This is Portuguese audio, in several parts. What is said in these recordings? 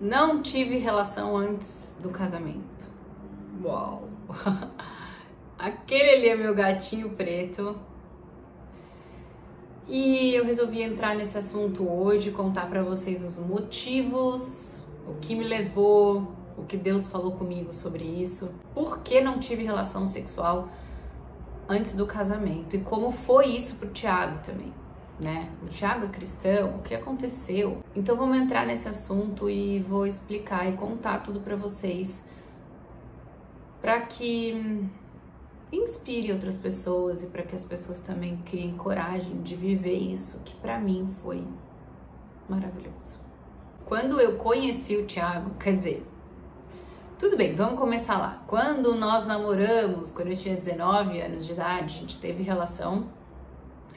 Não tive relação antes do casamento. Uau! Aquele ali é meu gatinho preto. E eu resolvi entrar nesse assunto hoje, contar pra vocês os motivos, o que me levou, o que Deus falou comigo sobre isso, por que não tive relação sexual antes do casamento e como foi isso pro Thiago também, né? O Thiago é cristão, o que aconteceu? Então vamos entrar nesse assunto e vou explicar e contar tudo pra vocês, pra que inspire outras pessoas e para que as pessoas também criem coragem de viver isso, que para mim foi maravilhoso. Quando eu conheci o Thiago, quer dizer, tudo bem, vamos começar lá. Quando nós namoramos, quando eu tinha 19 anos de idade, a gente teve relação,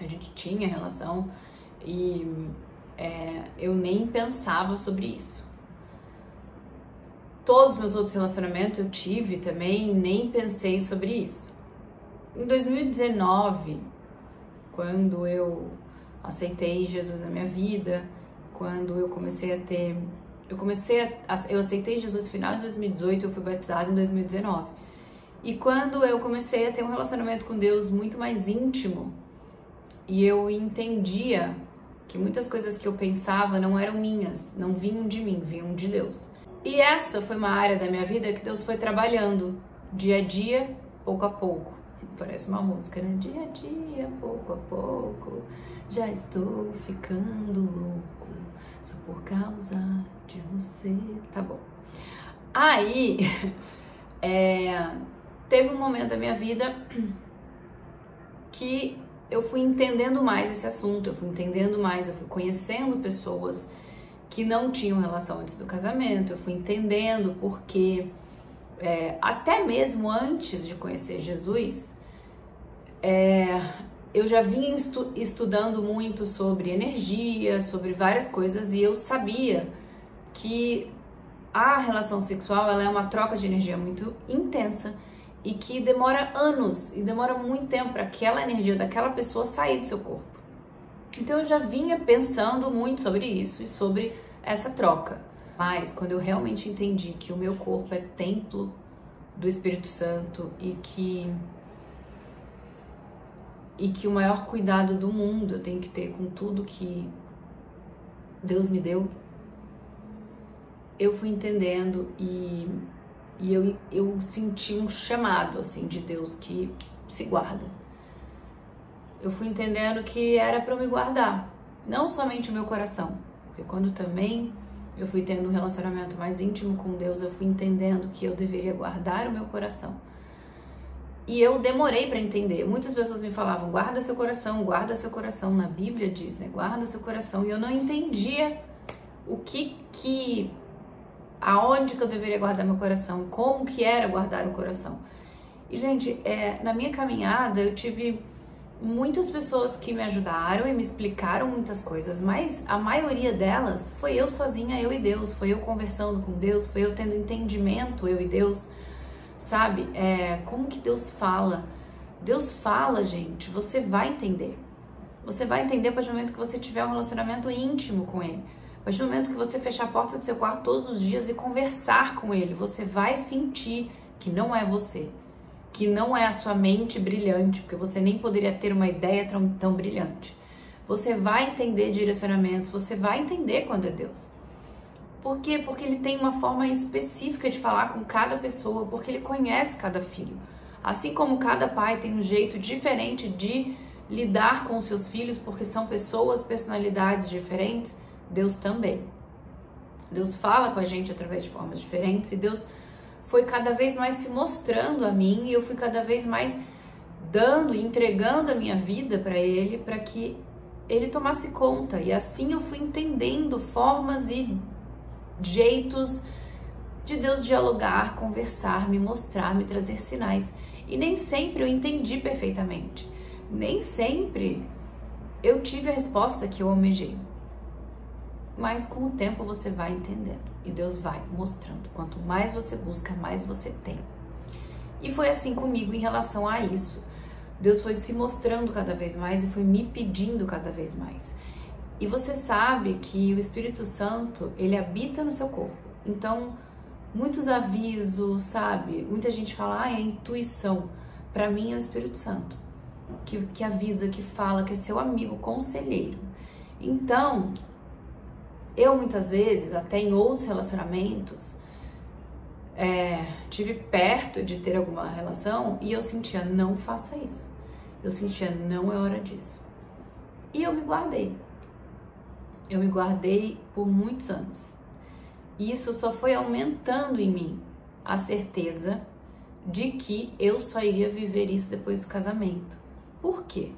a gente tinha relação e eu nem pensava sobre isso. Todos os meus outros relacionamentos eu tive também, nem pensei sobre isso. Em 2019, quando eu aceitei Jesus na minha vida, quando eu comecei a ter... Eu aceitei Jesus no final de 2018, eu fui batizada em 2019. E quando eu comecei a ter um relacionamento com Deus muito mais íntimo, e eu entendia que muitas coisas que eu pensava não eram minhas, não vinham de mim, vinham de Deus. E essa foi uma área da minha vida que Deus foi trabalhando dia a dia, pouco a pouco. Parece uma música, né? Dia a dia, pouco a pouco, já estou ficando louco, só por causa de você. Tá bom. Aí, teve um momento da minha vida que eu fui entendendo mais esse assunto, eu fui conhecendo pessoas que não tinham relação antes do casamento, eu fui entendendo porque... até mesmo antes de conhecer Jesus, eu já vinha estudando muito sobre energia, sobre várias coisas, e eu sabia que a relação sexual ela é uma troca de energia muito intensa e que demora anos e demora muito tempo para aquela energia daquela pessoa sair do seu corpo. Então eu já vinha pensando muito sobre isso e sobre essa troca. Mas quando eu realmente entendi que o meu corpo é templo do Espírito Santo e que o maior cuidado do mundo eu tenho que ter com tudo que Deus me deu, eu fui entendendo e eu senti um chamado assim de Deus que se guarda. Eu fui entendendo que era para eu me guardar, não somente o meu coração, porque quando também eu fui tendo um relacionamento mais íntimo com Deus, eu fui entendendo que eu deveria guardar o meu coração. E eu demorei para entender. Muitas pessoas me falavam, guarda seu coração, guarda seu coração. Na Bíblia diz, né? Guarda seu coração. E eu não entendia aonde que eu deveria guardar meu coração, como que era guardar o coração. E, gente, na minha caminhada eu tive muitas pessoas que me ajudaram e me explicaram muitas coisas, mas a maioria delas foi eu sozinha, eu e Deus, foi eu conversando com Deus, foi eu tendo entendimento, eu e Deus, sabe? Como que Deus fala? Deus fala, gente, você vai entender. Você vai entender a partir do momento que você tiver um relacionamento íntimo com Ele. A partir do momento que você fechar a porta do seu quarto todos os dias e conversar com Ele, você vai sentir que não é você, que não é a sua mente brilhante, porque você nem poderia ter uma ideia tão brilhante. Você vai entender direcionamentos, você vai entender quando é Deus. Por quê? Porque Ele tem uma forma específica de falar com cada pessoa, porque Ele conhece cada filho. Assim como cada pai tem um jeito diferente de lidar com os seus filhos, porque são pessoas, personalidades diferentes, Deus também. Deus fala com a gente através de formas diferentes e Deus foi cada vez mais se mostrando a mim e eu fui cada vez mais dando e entregando a minha vida para Ele, para que Ele tomasse conta. E assim eu fui entendendo formas e jeitos de Deus dialogar, conversar, me mostrar, me trazer sinais. E nem sempre eu entendi perfeitamente. Nem sempre eu tive a resposta que eu almejei. Mas com o tempo você vai entendendo e Deus vai mostrando. Quanto mais você busca, mais você tem. E foi assim comigo em relação a isso. Deus foi se mostrando cada vez mais e foi me pedindo cada vez mais. E você sabe que o Espírito Santo, ele habita no seu corpo. Então, muitos avisos, sabe? Muita gente fala, é a intuição. Pra mim é o Espírito Santo, que avisa, que fala, que é seu amigo, conselheiro. Então, eu muitas vezes, até em outros relacionamentos, tive perto de ter alguma relação e eu sentia, não faça isso. Eu sentia, não é hora disso. E eu me guardei. Eu me guardei por muitos anos. E isso só foi aumentando em mim a certeza de que eu só iria viver isso depois do casamento. Por quê?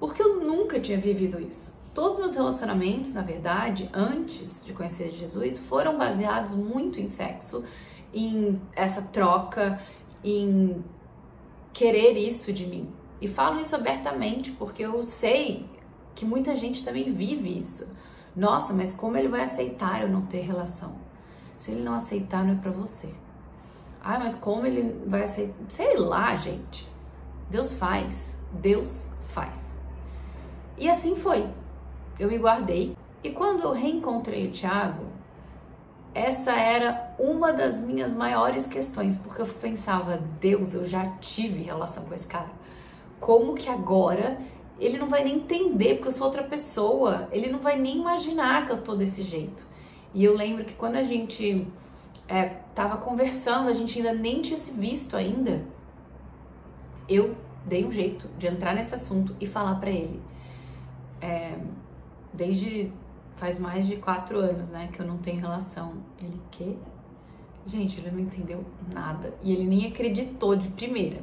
Porque eu nunca tinha vivido isso. Todos os meus relacionamentos, na verdade, antes de conhecer Jesus, foram baseados muito em sexo, em essa troca, em querer isso de mim. E falo isso abertamente porque eu sei que muita gente também vive isso. Nossa, mas como ele vai aceitar eu não ter relação? Se ele não aceitar, não é pra você. Ah, mas como ele vai aceitar? Sei lá, gente. Deus faz. Deus faz. E assim foi. Eu me guardei. E quando eu reencontrei o Thiago, essa era uma das minhas maiores questões, porque eu pensava, Deus, eu já tive relação com esse cara. Como que agora ele não vai nem entender, porque eu sou outra pessoa, ele não vai nem imaginar que eu tô desse jeito. E eu lembro que quando a gente tava conversando, a gente ainda nem tinha se visto ainda, eu dei um jeito de entrar nesse assunto e falar pra ele. Faz mais de 4 anos, né, que eu não tenho relação. Ele, quê? Gente, ele não entendeu nada. E ele nem acreditou de primeira.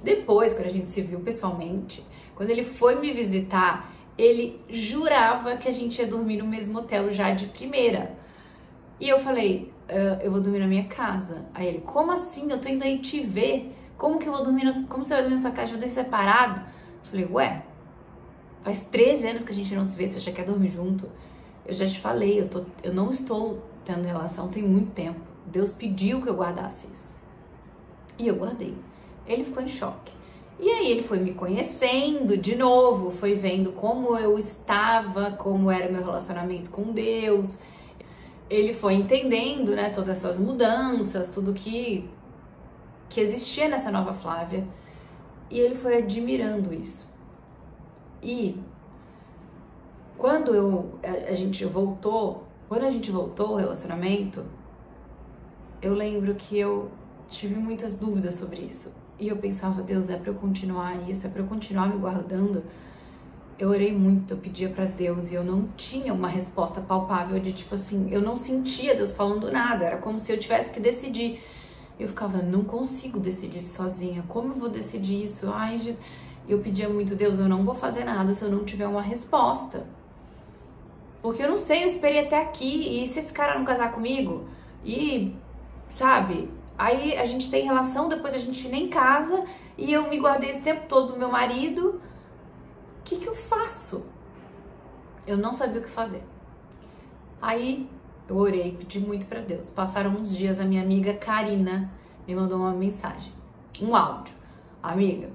Depois, quando a gente se viu pessoalmente, quando ele foi me visitar, ele jurava que a gente ia dormir no mesmo hotel já de primeira. E eu falei, eu vou dormir na minha casa. Aí ele, como assim? Eu tô indo aí te ver. Como que eu vou dormir? Como você vai dormir na sua casa? A gente vai dormir separado? Eu falei, ué, faz 13 anos que a gente não se vê, você já quer dormir junto? Eu já te falei, eu não estou tendo relação tem muito tempo. Deus pediu que eu guardasse isso. E eu guardei. Ele ficou em choque. E aí ele foi me conhecendo de novo, foi vendo como eu estava, como era meu relacionamento com Deus. Ele foi entendendo, né, todas essas mudanças, tudo que existia nessa nova Flávia. E ele foi admirando isso. E quando a gente voltou o relacionamento, eu lembro que eu tive muitas dúvidas sobre isso. E eu pensava, Deus, é pra eu continuar isso? É pra eu continuar me guardando? Eu orei muito, eu pedia pra Deus e eu não tinha uma resposta palpável de tipo assim, eu não sentia Deus falando nada, era como se eu tivesse que decidir. Eu ficava, não consigo decidir sozinha, como eu vou decidir isso? Ai, eu pedia muito, Deus, eu não vou fazer nada se eu não tiver uma resposta. Porque eu não sei, eu esperei até aqui, e se esse cara não casar comigo? E, sabe, aí a gente tem relação, depois a gente nem casa, e eu me guardei esse tempo todo do meu marido. O que eu faço? Eu não sabia o que fazer. Aí eu orei, pedi muito pra Deus. Passaram uns dias, a minha amiga Karina me mandou uma mensagem, um áudio. Amiga,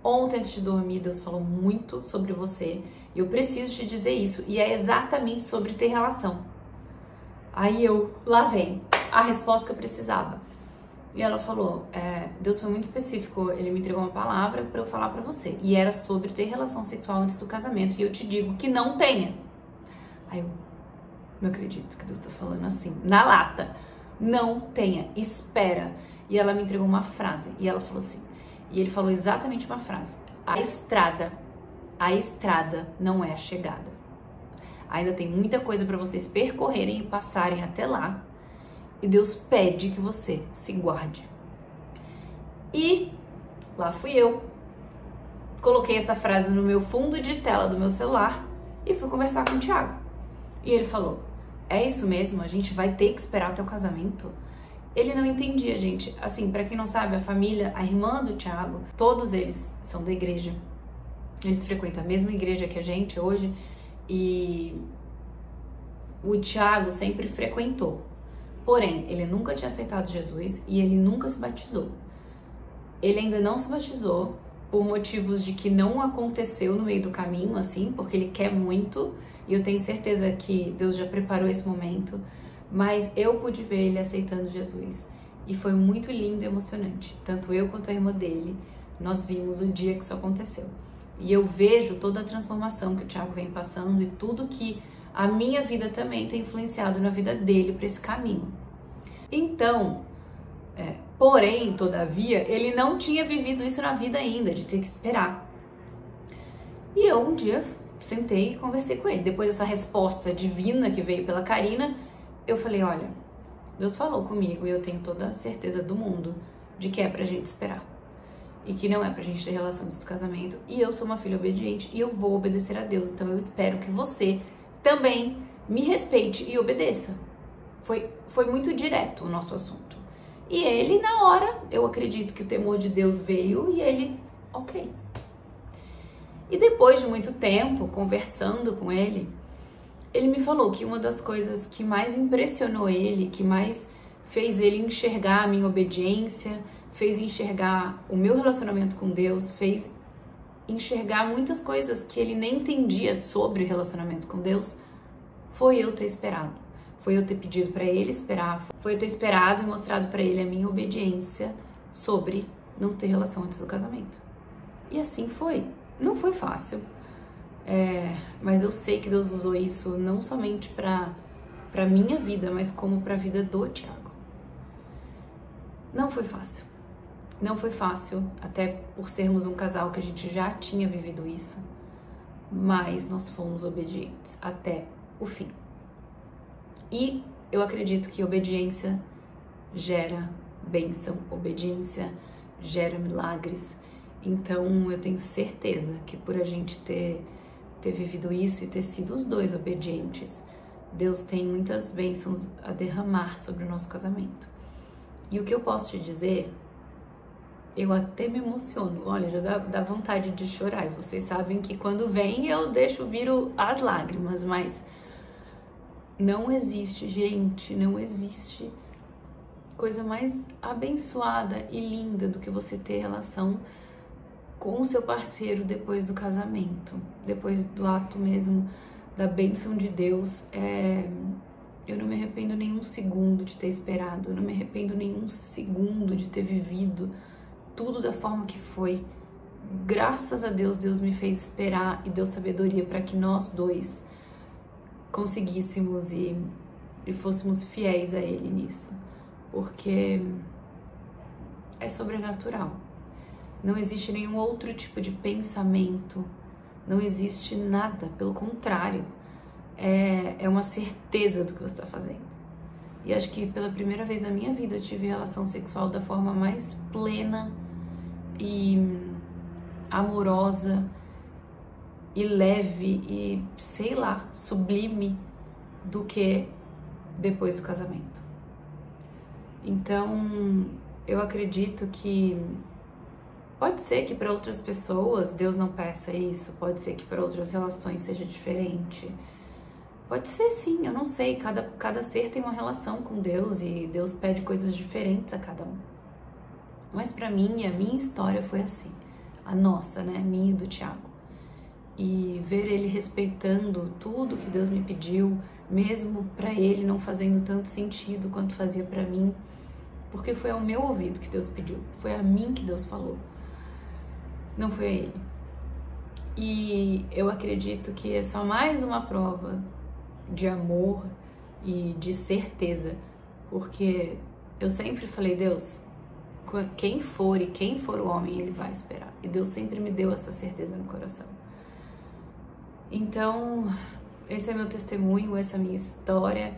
ontem antes de dormir, Deus falou muito sobre você e eu preciso te dizer isso. E é exatamente sobre ter relação. Aí lá vem a resposta que eu precisava. E ela falou, Deus foi muito específico, ele me entregou uma palavra pra eu falar pra você. E era sobre ter relação sexual antes do casamento. E eu te digo que não tenha. Aí eu não acredito que Deus tá falando assim, na lata. Não tenha, espera. E ela me entregou uma frase. E ela falou assim, e ele falou exatamente uma frase. A estrada não é a chegada. Ainda tem muita coisa pra vocês percorrerem e passarem até lá. E Deus pede que você se guarde. E lá fui eu. Coloquei essa frase no meu fundo de tela do meu celular e fui conversar com o Thiago. E ele falou, é isso mesmo? A gente vai ter que esperar até o casamento? Ele não entendia, gente. Assim, pra quem não sabe, a família, a irmã do Thiago, todos eles são da igreja. Eles frequentam a mesma igreja que a gente hoje. E o Thiago sempre frequentou. Porém, ele nunca tinha aceitado Jesus e ele nunca se batizou. Ele ainda não se batizou por motivos de que não aconteceu no meio do caminho, assim, porque ele quer muito. E eu tenho certeza que Deus já preparou esse momento. mas eu pude ver ele aceitando Jesus. E foi muito lindo e emocionante. Tanto eu quanto a irmã dele, nós vimos o dia que isso aconteceu. E eu vejo toda a transformação que o Thiago vem passando e tudo que a minha vida também tem influenciado na vida dele para esse caminho. Então, porém, todavia, ele não tinha vivido isso na vida ainda, de ter que esperar. E eu um dia sentei e conversei com ele. Depois dessa resposta divina que veio pela Karina, eu falei, olha, Deus falou comigo e eu tenho toda a certeza do mundo de que é pra gente esperar. E que não é pra gente ter relação antes do casamento. E eu sou uma filha obediente e eu vou obedecer a Deus. Então eu espero que você também me respeite e obedeça. Foi muito direto o nosso assunto. E ele, na hora, eu acredito que o temor de Deus veio e ele, ok. E depois de muito tempo, conversando com ele, ele me falou que uma das coisas que mais impressionou ele, que mais fez ele enxergar a minha obediência, fez enxergar o meu relacionamento com Deus, fez enxergar muitas coisas que ele nem entendia sobre o relacionamento com Deus, foi eu ter esperado. Foi eu ter pedido para ele esperar, foi eu ter esperado e mostrado para ele a minha obediência sobre não ter relação antes do casamento. E assim foi. Não foi fácil, mas eu sei que Deus usou isso não somente para minha vida, mas como para a vida do Thiago. Não foi fácil. Não foi fácil, até por sermos um casal que a gente já tinha vivido isso, mas nós fomos obedientes até o fim. E eu acredito que obediência gera bênção, obediência gera milagres. Então eu tenho certeza que por a gente ter vivido isso e ter sido os dois obedientes, Deus tem muitas bênçãos a derramar sobre o nosso casamento. E o que eu posso te dizer, eu até me emociono, olha, já dá vontade de chorar. E vocês sabem que quando vem eu deixo vir as lágrimas, mas não existe, gente, não existe coisa mais abençoada e linda do que você ter relação com o seu parceiro depois do casamento, depois do ato mesmo da bênção de Deus. Eu não me arrependo nenhum segundo de ter esperado, eu não me arrependo nenhum segundo de ter vivido tudo da forma que foi. Graças a Deus, Deus me fez esperar e deu sabedoria para que nós dois conseguíssemos e fôssemos fiéis a Ele nisso, porque é sobrenatural. Não existe nenhum outro tipo de pensamento, não existe nada, pelo contrário, é uma certeza do que você está fazendo. E acho que pela primeira vez na minha vida eu tive relação sexual da forma mais plena e amorosa e leve e, sei lá, sublime do que depois do casamento. Então, eu acredito que pode ser que para outras pessoas Deus não peça isso, pode ser que para outras relações seja diferente. Pode ser sim, eu não sei, cada ser tem uma relação com Deus e Deus pede coisas diferentes a cada um. Mas para mim, a minha história foi assim, a nossa, né, minha e do Thiago. E ver ele respeitando tudo que Deus me pediu, mesmo para ele não fazendo tanto sentido quanto fazia para mim, porque foi ao meu ouvido que Deus pediu, foi a mim que Deus falou. Não foi a ele. E eu acredito que é só mais uma prova de amor e de certeza, porque eu sempre falei, Deus, quem for e quem for o homem, ele vai esperar. E Deus sempre me deu essa certeza no coração. Então, esse é meu testemunho, essa é a minha história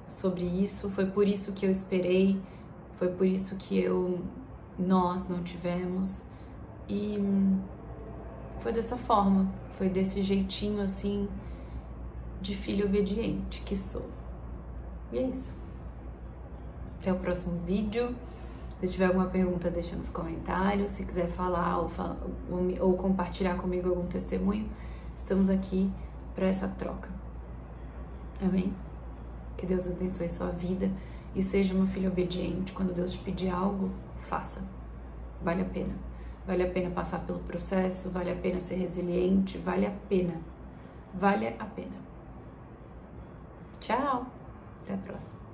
sobre isso. Foi por isso que eu esperei, foi por isso que nós não tivemos. E foi dessa forma, foi desse jeitinho assim de filho obediente que sou. E é isso. Até o próximo vídeo. Se tiver alguma pergunta, deixa nos comentários. Se quiser falar ou compartilhar comigo algum testemunho, estamos aqui para essa troca. Amém? Que Deus abençoe sua vida e seja uma filha obediente. Quando Deus te pedir algo, faça. Vale a pena. Vale a pena passar pelo processo, vale a pena ser resiliente, vale a pena. Vale a pena. Tchau! Até a próxima.